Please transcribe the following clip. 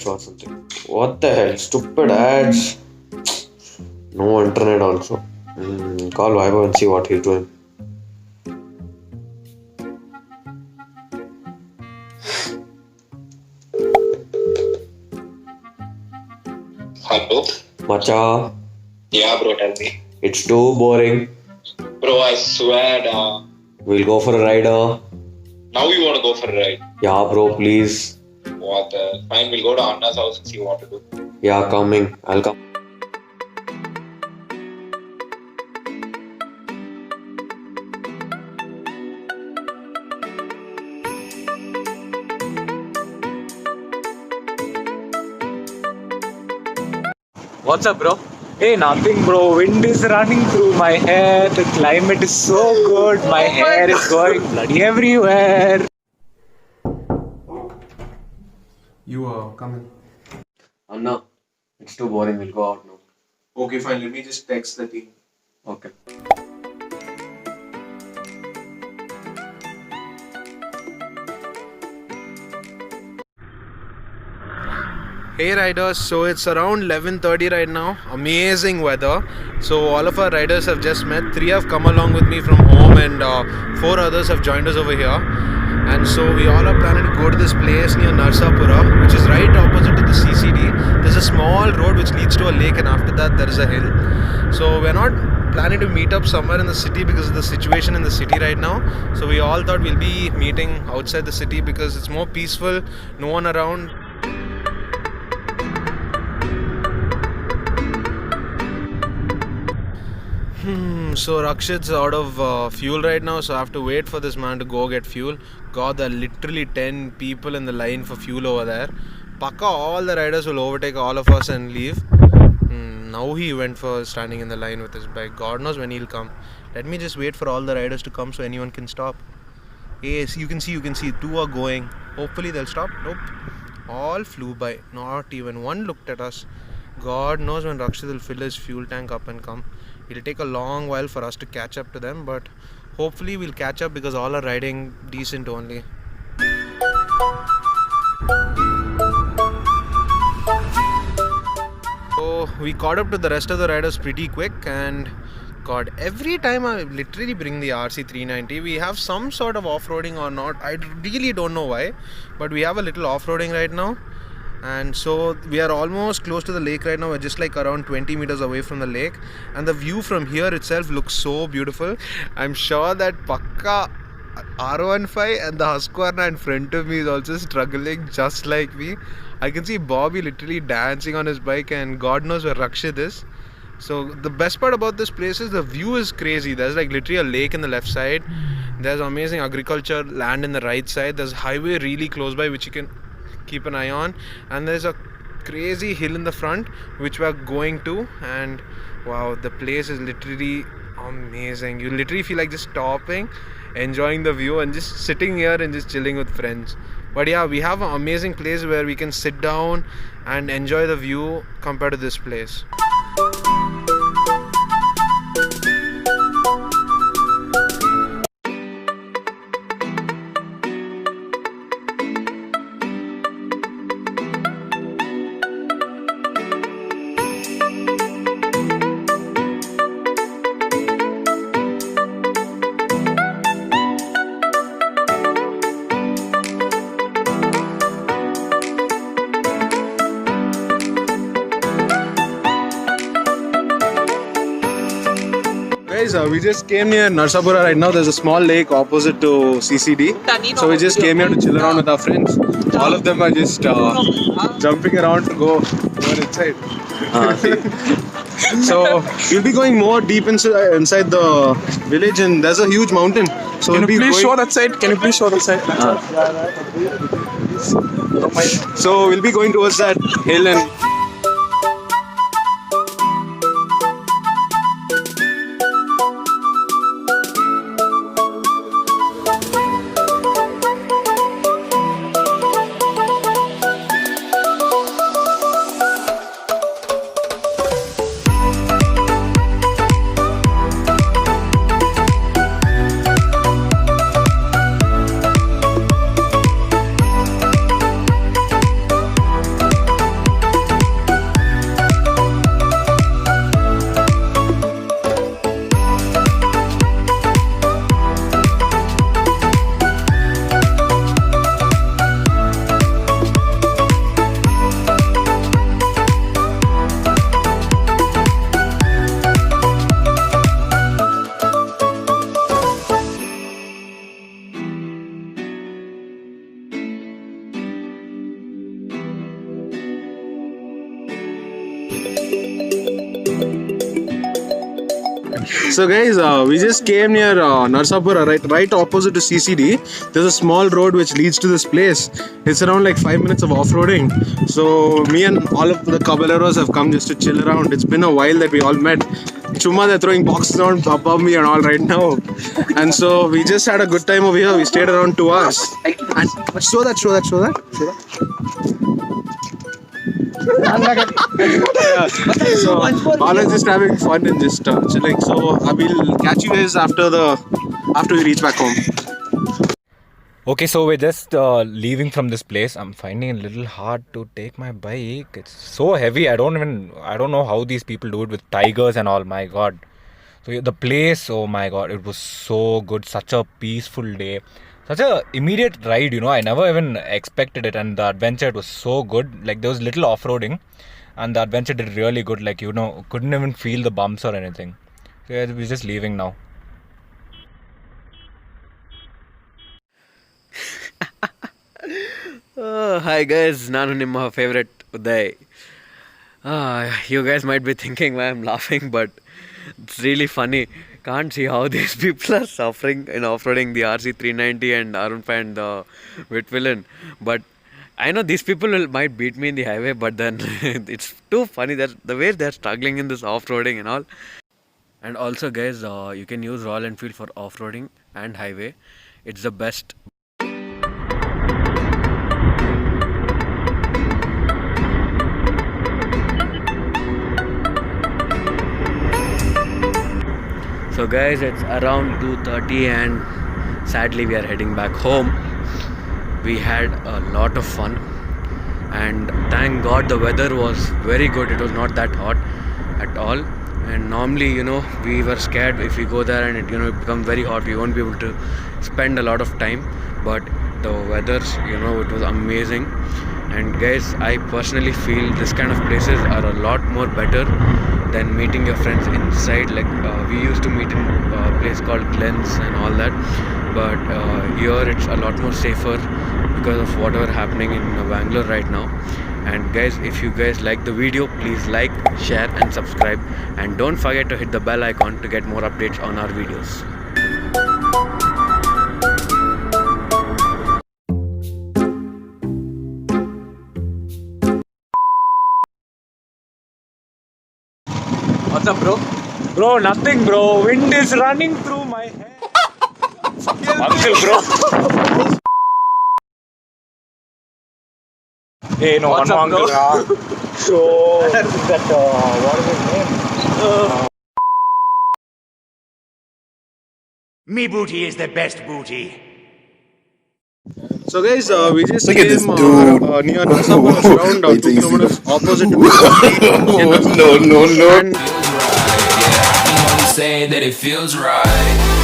ads or something. What the hell? Stupid ads. No internet also. Call Vaibhav and see what he's doing. Hello? Macha, Yeah, bro, tell me. it's too boring. Bro, I swear, We'll go for a ride. now you want to go for a ride. Yeah, bro, please. What the? Fine, we'll go to Anna's house and see what to do. Yeah, coming. I'll come. What's up, bro? Hey, nothing, bro. Wind is running through my hair. The climate is so good. My hair is going bloody everywhere. You are coming. Anna, it's too boring. We'll go out now. Okay, fine. Let me just text the team. Okay. Hey riders, so it's around 11:30 right now. Amazing weather. So all of our riders have just met. 3 have come along with me from home and 4 others have joined us over here. And so we all are planning to go to this place near Narsapura, which is right opposite to the CCD. There's a small road which leads to a lake and after that there is a hill. So we're not planning to meet up somewhere in the city because of the situation in the city right now. So we all thought we'll be meeting outside the city because it's more peaceful, no one around. So Rakshit's out of fuel right now, so I have to wait for this man to go get fuel. God, there are literally 10 people in the line for fuel over there. Pakka, all the riders will overtake all of us and leave. Now he went for standing in the line with his bike. God knows when he'll come. Let me just wait for all the riders to come so anyone can stop. Yes, you can see, 2 are going. Hopefully they'll stop. Nope. All flew by. Not even one looked at us. God knows when Rakshit will fill his fuel tank up and come. It'll take a long while for us to catch up to them, but hopefully we'll catch up because all are riding decent only. So we caught up to the rest of the riders pretty quick, and God, every time I literally bring the RC390, we have some sort of off-roading or not. I really don't know why, but we have a little off-roading right now. And so we are almost close to the lake right now. We're just like around 20 meters away from the lake, and the view from here itself looks so beautiful. I'm sure that Pakka R15 and the Husqvarna in front of me is also struggling just like me. I can see Bobby literally dancing on his bike, and God knows where Rakshit is. So the best part about this place is the view is crazy. There's like literally a lake in the left side. There's amazing agriculture land in the right side. There's a highway really close by which you can keep an eye on, and there's a crazy hill in the front which we are going to, and wow, the place is literally amazing. You literally feel like just stopping, enjoying the view and just sitting here and just chilling with friends. But yeah, we have an amazing place where we can sit down and enjoy the view compared to this place. Guys, we just came near Narsapura right now. There's a small lake opposite to CCD. So we just came here to chill around with our friends. All of them are just jumping around to go inside. So we'll be going more deep inside the village, and there's a huge mountain. So Can you please show that side? Can you please show that side? So we'll be going towards that hill and So guys, we just came near Narsapura, right opposite to CCD. There's a small road which leads to this place. It's around like 5 minutes of off-roading. So me and all of the caballeros have come just to chill around. It's been a while that we all met. Chuma, they're throwing boxes around above me and all right now. And so we just had a good time over here. We stayed around 2 hours. And show that. So all is just having fun and just chilling. So I will catch you guys after we reach back home. Okay, so we're just leaving from this place. I'm finding it a little hard to take my bike. It's so heavy. I don't know how these people do it with tigers and all. My God. So the place, oh my God, it was so good. Such a peaceful day. Such a immediate ride, I never even expected it. And the adventure, it was so good. Like there was little off-roading. And the adventure did really good. Like, couldn't even feel the bumps or anything. So yeah, we're just leaving now. Hi guys, Nanu Nimma favorite Uday. You guys might be thinking why I'm laughing, but it's really funny. Can't see how these people are suffering in off-roading the RC390 and R15 and the Vitvillain. But I know these people might beat me in the highway, but then it's too funny that the way they're struggling in this off-roading and all. And also guys, you can use Royal Enfield for off-roading and highway. It's the best. So guys, it's around 2:30 and sadly we are heading back home. We had a lot of fun and thank God the weather was very good. It was not that hot at all. And normally, we were scared if we go there and it becomes very hot, we won't be able to spend a lot of time. But the weathers, it was amazing. And guys, I personally feel this kind of places are a lot more better than meeting your friends inside. Like we used to meet in a place called Glens and all that, but here it's a lot more safer because of whatever happening in Bangalore right now. And guys, if you guys like the video, please like, share and subscribe, and don't forget to hit the bell icon to get more updates on our videos. What's up, bro? Bro, nothing, bro. Wind is running through my hair. Uncle, bro. Hey, no, what's up, uncle. So, that, what is his name? Me booty is the best booty. So guys, we just Look at came this dude. near Narsapura, around 2 kilometers opposite to No. and Say that it feels right.